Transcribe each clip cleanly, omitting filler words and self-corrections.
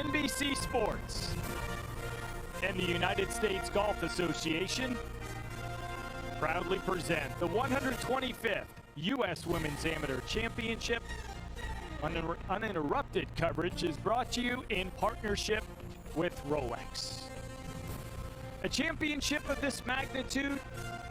NBC Sports and the United States Golf Association proudly present the 125th U.S. Women's Amateur Championship. Uninterrupted coverage is brought to you in partnership with Rolex. A championship of this magnitude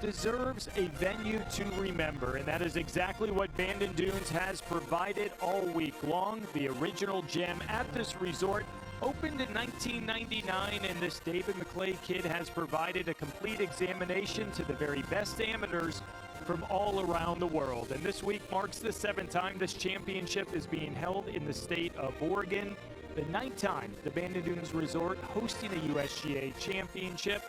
deserves a venue to remember, and that is exactly what Bandon Dunes has provided all week long. The original gem at this resort opened in 1999, and this David McClay kid has provided a complete examination to the very best amateurs from all around the world. And this week marks the 7th time this championship is being held in the state of Oregon, the 9th time the Bandon Dunes Resort hosting a USGA championship.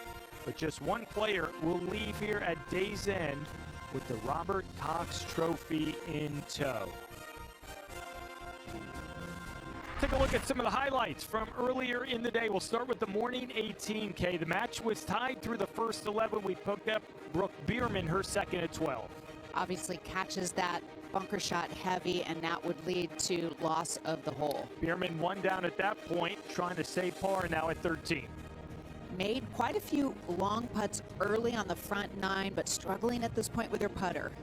But just one player will leave here at day's end with the Robert Cox Trophy in tow. Take a look at some of the highlights from earlier in the day. We'll start with the morning 18K. The match was tied through the first 11. We picked up Brooke Bierman, her second at 12. Obviously catches that bunker shot heavy, and that would lead to loss of the hole. Bierman one down at that point, trying to save par now at 13. Made quite a few long putts early on the front 9, but struggling at this point with her putter.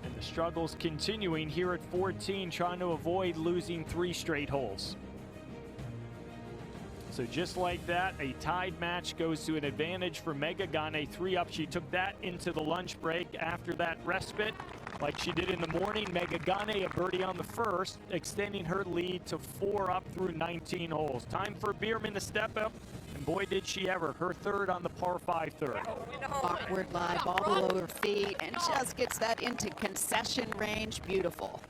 And the struggles continuing here at 14, trying to avoid losing 3 straight holes. So just like that, a tied match goes to an advantage for Megha Ganne. 3 up, she took that into the lunch break. After that respite, like she did in the morning, Megha Ganne a birdie on the first, extending her lead to 4 up through 19 holes. Time for Bierman to step up, and boy did she ever. Her third on the par 5 third. Awkward lie, ball below her feet, and just gets that into concession range. Beautiful.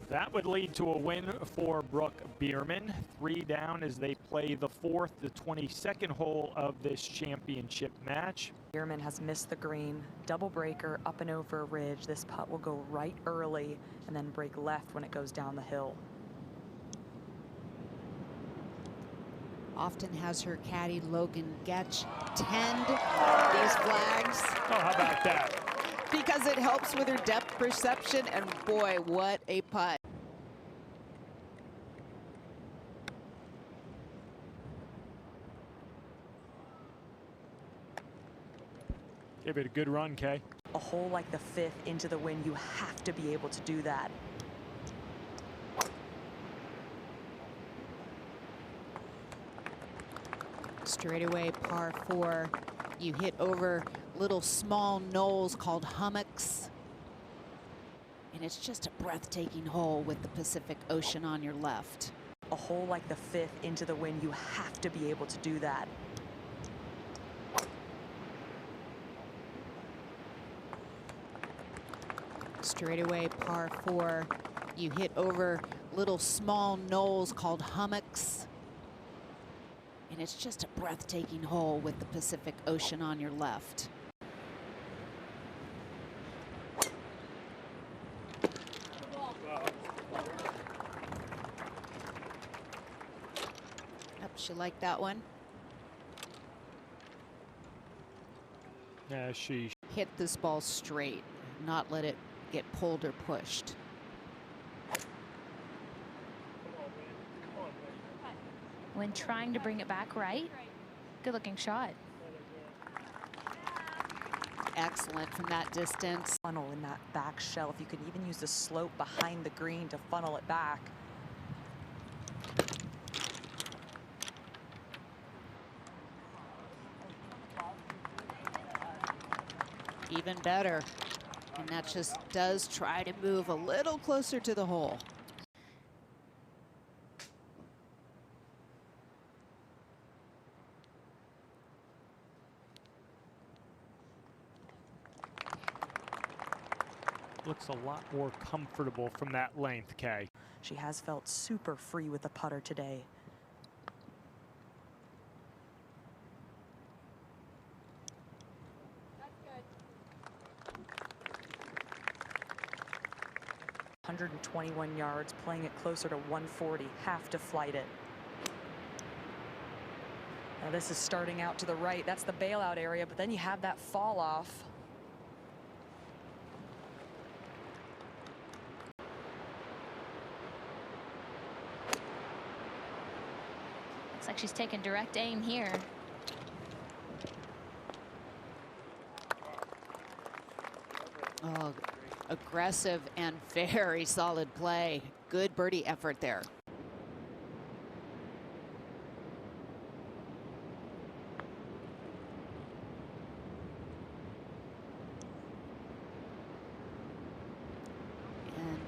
That would lead to a win for Brooke Bierman. 3 down as they play the 4th, the 22nd hole of this championship match. Bierman has missed the green. Double breaker up and over a ridge. This putt will go right early and then break left when it goes down the hill. Often has her caddy Logan Getch tend these flags. Oh, how about that? Because it helps with her depth perception, and boy, what a putt. Give it a good run, Kay. A hole like the 5th into the wind, you have to be able to do that. Straightaway par 4. You hit over little small knolls called hummocks. And it's just a breathtaking hole with the Pacific Ocean on your left. A hole like the 5th into the wind, you have to be able to do that. Straightaway par 4. You hit over little small knolls called hummocks. And it's just a breathtaking hole with the Pacific Ocean on your left. Yep, she liked that one. Yeah, she Hit this ball straight, not let it get pulled or pushed. When trying to bring it back right, good looking shot. Excellent from that distance. Funnel in that back shelf. You can even use the slope behind the green to funnel it back. Even better. And that just does try to move a little closer to the hole. looks a lot more comfortable from that length, Kay. She has felt super free with the putter today. That's good. 121 yards, playing it closer to 140, have to flight it. Now this is starting out to the right. That's the bailout area, but then you have that fall off. Looks like she's taking direct aim here. Oh, aggressive and very solid play. Good birdie effort there. And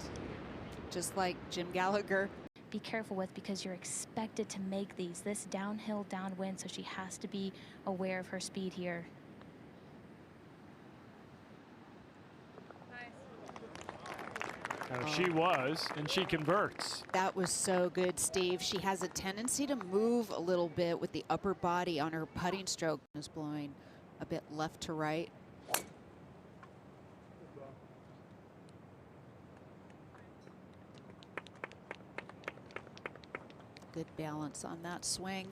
just like Jim Gallagher, Be careful with, because you're expected to make these this downhill downwind, so she has to be aware of her speed here. She was, and she converts. that was so good, Steve. She has a tendency to move a little bit with the upper body on her putting stroke. Is blowing a bit left to right. Good balance on that swing.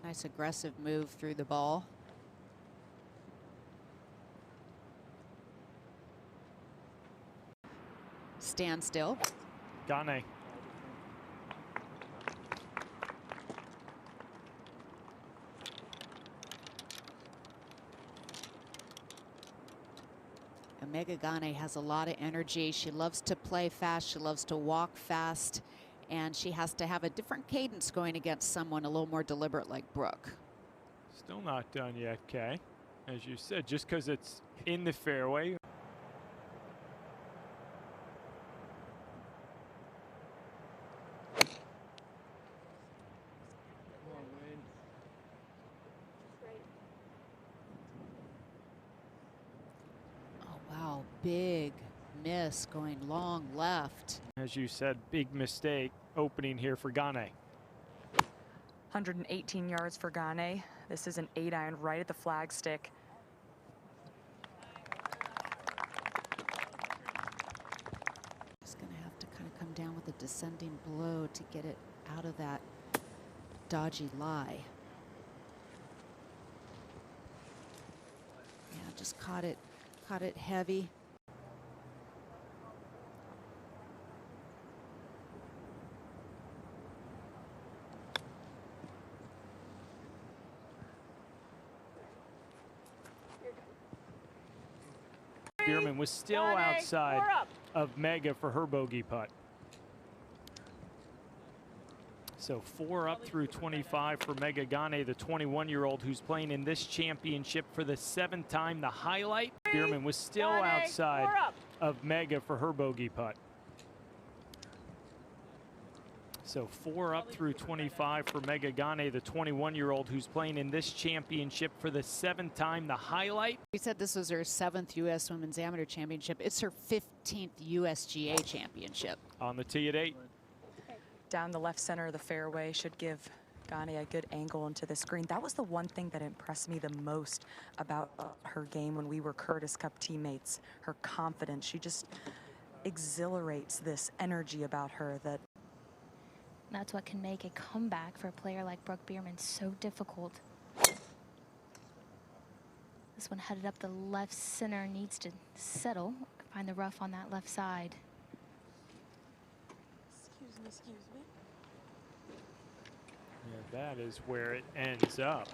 Nice aggressive move through the ball. Stand still. Gane. Omega Gane has a lot of energy. She loves to play fast. She loves to walk fast. And she has to have a different cadence going against someone a little more deliberate like Brooke. Still not done yet, Kay. As you said, just because it's in the fairway. Oh, wow. Big miss going long left. As you said, big mistake opening here for Gane. 118 yards for Gane. This is an 8-iron right at the flagstick. Just going to have to kind of come down with a descending blow to get it out of that dodgy lie. Yeah, just caught it heavy. Bierman was still outside of Mega for her bogey putt. So 4 up through 25 for Mega Gane, the 21-year-old who's playing in this championship for the 7th time. The highlight, Bierman was still outside of Mega for her bogey putt. So 4 up through 25 for Mega Gane, the 21-year-old who's playing in this championship for the 7th time. The highlight. We said this was her 7th U.S. Women's Amateur Championship. It's her 15th USGA Championship. On the tee at 8. Down the left center of the fairway should give Gane a good angle into the screen. That was the one thing that impressed me the most about her game when we were Curtis Cup teammates. Her confidence. She just exhilarates this energy about her that That's what can make a comeback for a player like Brooke Bierman so difficult. This one headed up the left center, needs to settle, find the rough on that left side. Excuse me. Yeah, that is where it ends up.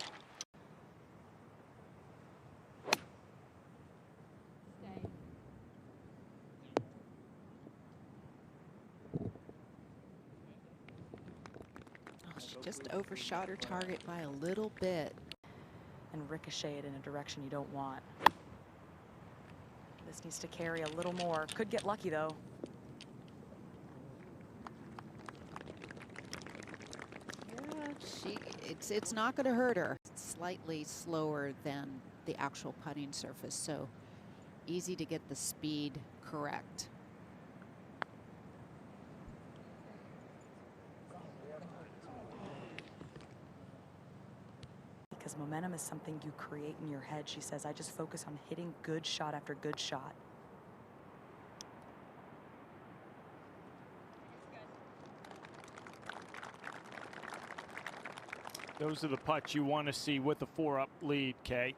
Oh, she just overshot her target by a little bit. And ricocheted in a direction you don't want. This needs to carry a little more. Could get lucky though. Yeah, it's not going to hurt her. It's slightly slower than the actual putting surface, so easy to get the speed correct. Because momentum is something you create in your head. She says, I just focus on hitting good shot after good shot. Those are the putts you want to see with a 4-up lead, Kay.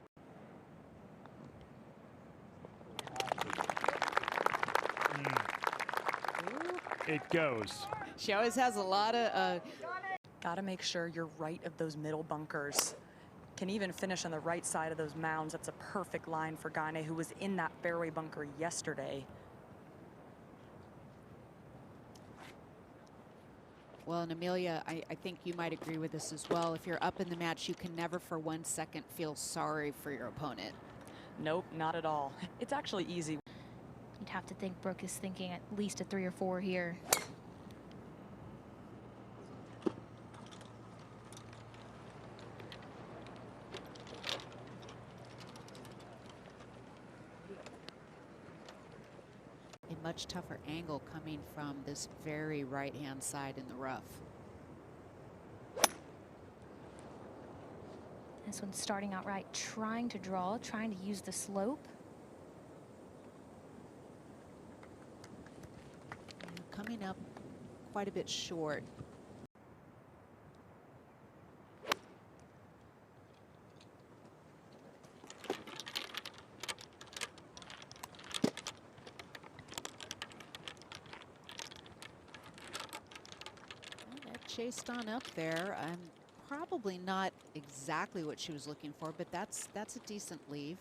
It goes. She always has a lot of Got to make sure you're right of those middle bunkers. Can even finish on the right side of those mounds. That's a perfect line for Gane, who was in that fairway bunker yesterday. Well, and Amelia, I think you might agree with this as well. If you're up in the match, you can never for 1 second feel sorry for your opponent. Nope, not at all. It's actually easy. You'd have to think Brooke is thinking at least a 3 or 4 here. A much tougher angle coming from this very right-hand side in the rough. This one's starting out right, trying to draw, trying to use the slope. Coming up quite a bit short. Well, that chased on up there. Probably not exactly what she was looking for, but that's a decent leave.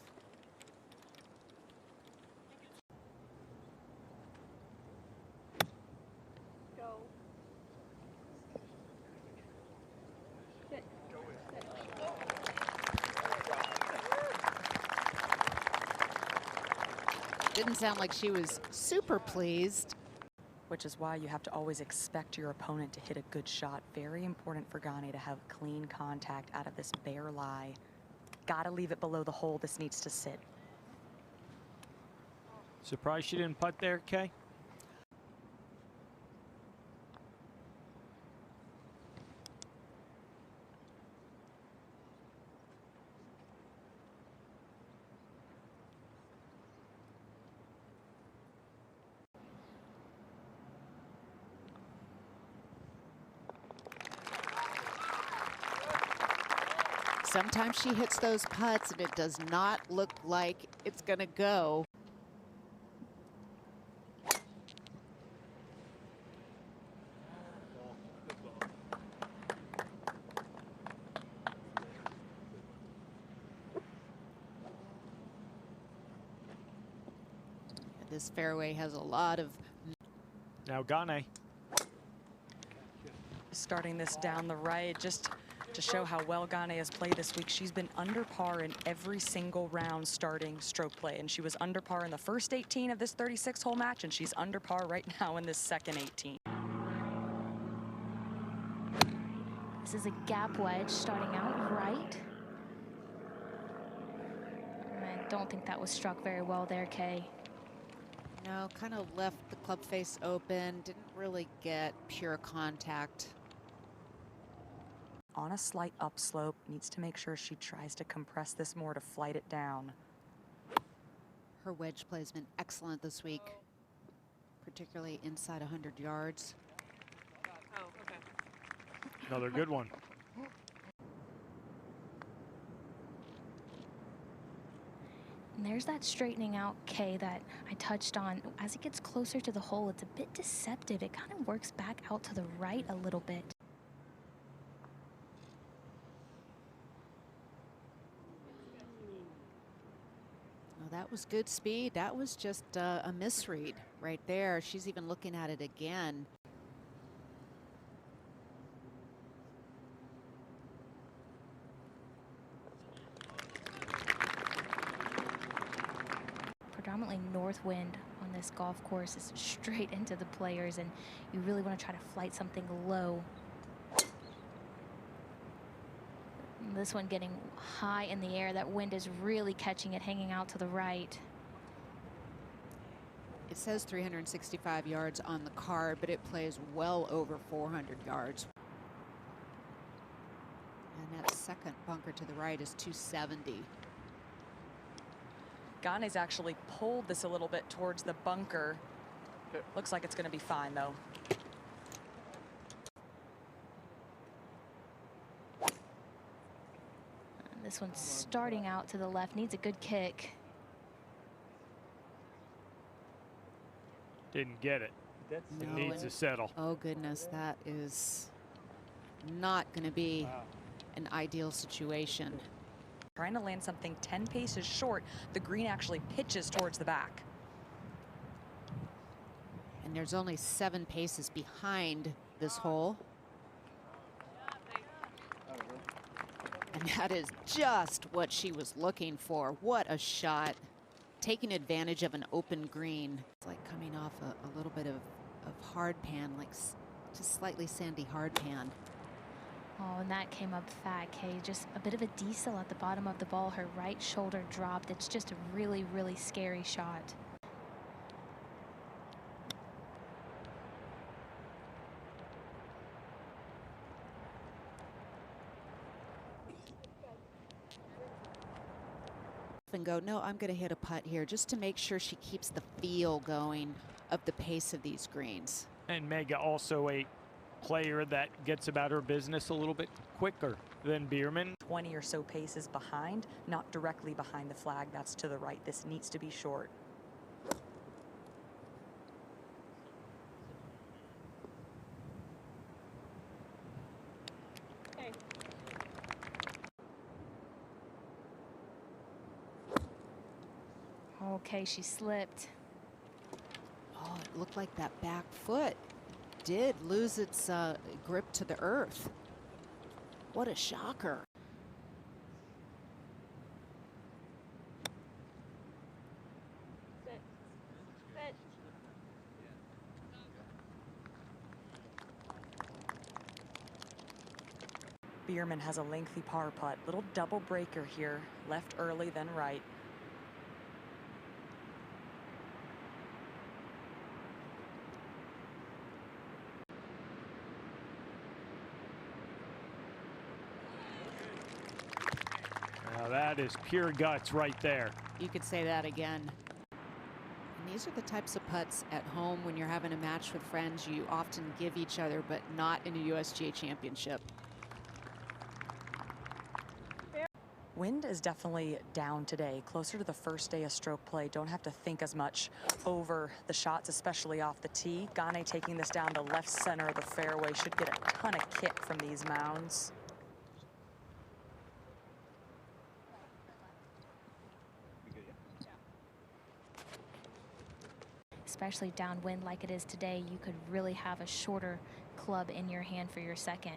Didn't sound like she was super pleased. Which is why you have to always expect your opponent to hit a good shot. Very important for Gane to have clean contact out of this bare lie. Gotta leave it below the hole. This needs to sit. Surprised she didn't putt there, Kay? Sometimes she hits those putts and it does not look like it's going to go. This fairway has a lot of... Now Gane. Starting this down the right, just to show how well Gane has played this week. She's been under par in every single round starting stroke play, and she was under par in the first 18 of this 36-hole match, and she's under par right now in this second 18. This is a gap wedge starting out right. I don't think that was struck very well there, Kay. No, kind of left the club face open, didn't really get pure contact. On a slight upslope, needs to make sure she tries to compress this more to flight it down. Her wedge play has been excellent this week, particularly inside 100 yards. Another good one. And there's that straightening out, Kay, that I touched on. As it gets closer to the hole, it's a bit deceptive. It kind of works back out to the right a little bit. That was good speed. That was just a misread right there. She's even looking at it again. Predominantly north wind on this golf course is straight into the players, and you really want to try to flight something low. This one getting high in the air. That wind is really catching it, hanging out to the right. It says 365 yards on the card, but it plays well over 400 yards. And that second bunker to the right is 270. Gane's actually pulled this a little bit towards the bunker. Looks like it's going to be fine, though. This one's starting out to the left, needs a good kick. Didn't get it. It No, needs to settle. Oh goodness, that is not going to be an ideal situation. Trying to land something 10 paces short, the green actually pitches towards the back. And there's only 7 paces behind this hole. And that is just what she was looking for. What a shot. Taking advantage of an open green. It's like coming off a little bit of hard pan, like just slightly sandy hard pan. Oh, and that came up fat, Kay. Just a bit of a diesel at the bottom of the ball. Her right shoulder dropped. It's just a really, really scary shot. And go, no, I'm going to hit a putt here just to make sure she keeps the feel going of the pace of these greens. And Mega also a player that gets about her business a little bit quicker than Bierman. 20 or so paces behind, not directly behind the flag. That's to the right. This needs to be short. Okay, she slipped. Oh, it looked like that back foot did lose its grip to the earth. What a shocker. Bierman has a lengthy par putt. Little double breaker here. Left early, then right. Now that is pure guts right there. You could say that again. And these are the types of putts at home when you're having a match with friends you often give each other, but not in a USGA championship. Wind is definitely down today. Closer to the first day of stroke play. Don't have to think as much over the shots, especially off the tee. Gane taking this down to left center of the fairway. Should get a ton of kick from these mounds. Especially downwind like it is today, you could really have a shorter club in your hand for your second.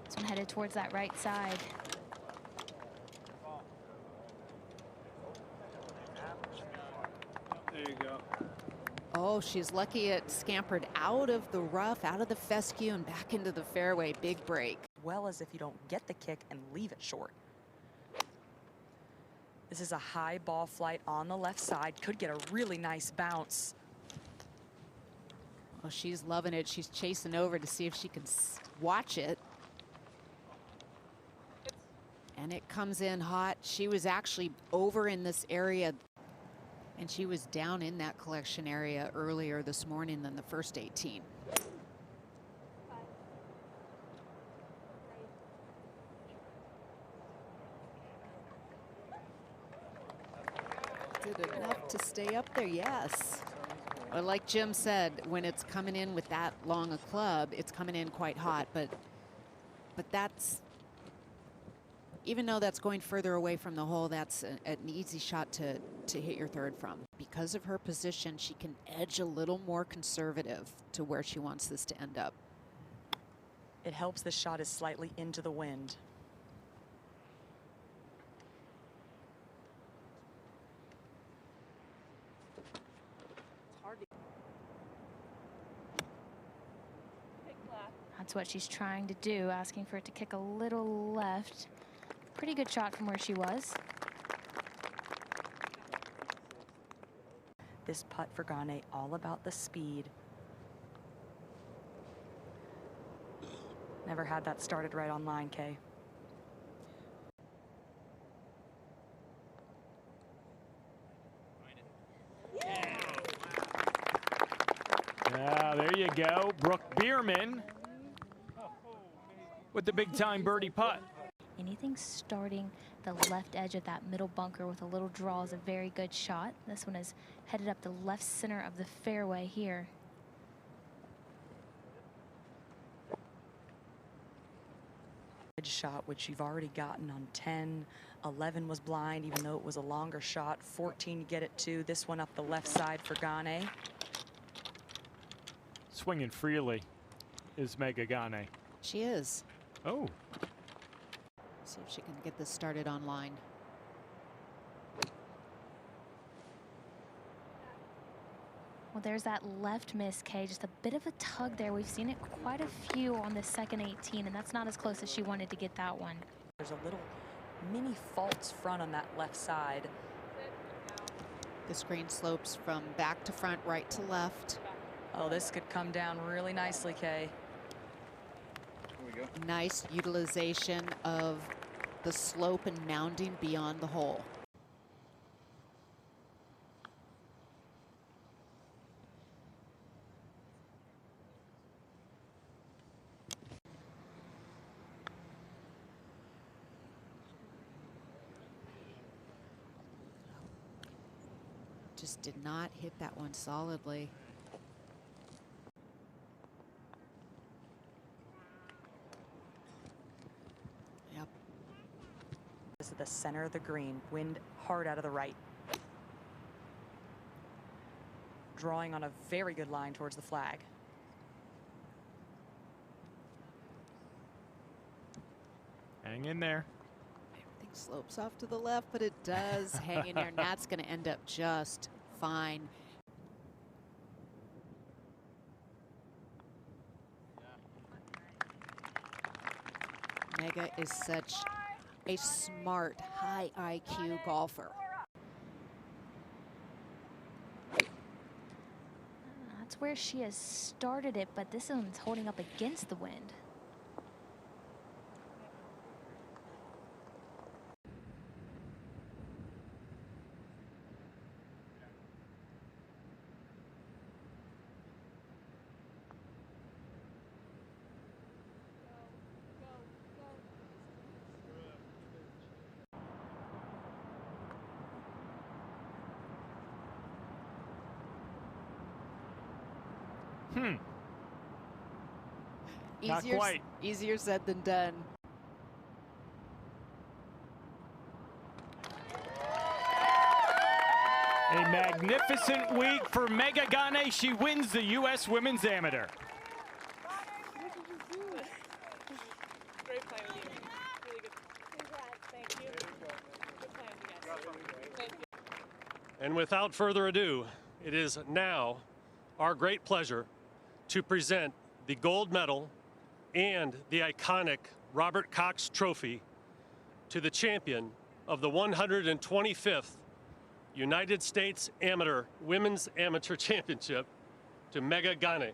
This one headed towards that right side. There you go. Oh, she's lucky it scampered out of the rough, out of the fescue, and back into the fairway. Big break. Well, as if you don't get the kick and leave it short. This is a high ball flight on the left side. Could get a really nice bounce. Oh, she's loving it. She's chasing over to see if she can watch it. And it comes in hot. She was actually over in this area, and she was down in that collection area earlier this morning than the first 18. Did enough to stay up there, yes. Well, like Jim said, when it's coming in with that long a club, it's coming in quite hot, but that's, even though that's going further away from the hole, that's an easy shot to hit your third from. Because of her position, she can edge a little more conservative to where she wants this to end up. It helps this shot is slightly into the wind. That's what she's trying to do, asking for it to kick a little left. Pretty good shot from where she was. This putt for Gane, all about the speed. Never had that started right on line, Kay. Yeah, there you go. Brooke Bierman with the big-time birdie putt. Anything starting the left edge of that middle bunker with a little draw is a very good shot. This one is headed up the left center of the fairway here. shot, which you've already gotten on 10. 11 was blind, even though it was a longer shot. 14 to get it to. This one up the left side for Gane. Swinging freely is Megha Ganne. She is. Oh, See if she can get this started online. Well, there's that left miss, Kay. Just a bit of a tug there. We've seen it quite a few on the second 18, and that's not as close as she wanted to get that one. There's a little mini false front on that left side. The screen slopes from back to front, right to left. Oh, this could come down really nicely, Kay. Nice utilization of the slope and mounding beyond the hole. Just did not hit that one solidly. Yep. This is the center of the green. Wind hard out of the right. Drawing on a very good line towards the flag. hang in there. Everything slopes off to the left, but it does hang in there, and that's going to end up just fine. Megha is such a smart, high IQ golfer. That's where she has started it, but this one's holding up against the wind. Not quite. Easier said than done. A magnificent week for Megha Ganne. She wins the U.S. Women's Amateur. Great playing with you. Really good. Congrats. Thank you. Good playing with you guys. Thank you. And without further ado, it is now our great pleasure to present the gold medal and the iconic Robert Cox Trophy to the champion of the 125th United States Amateur Women's Amateur Championship, to Megha Ganne.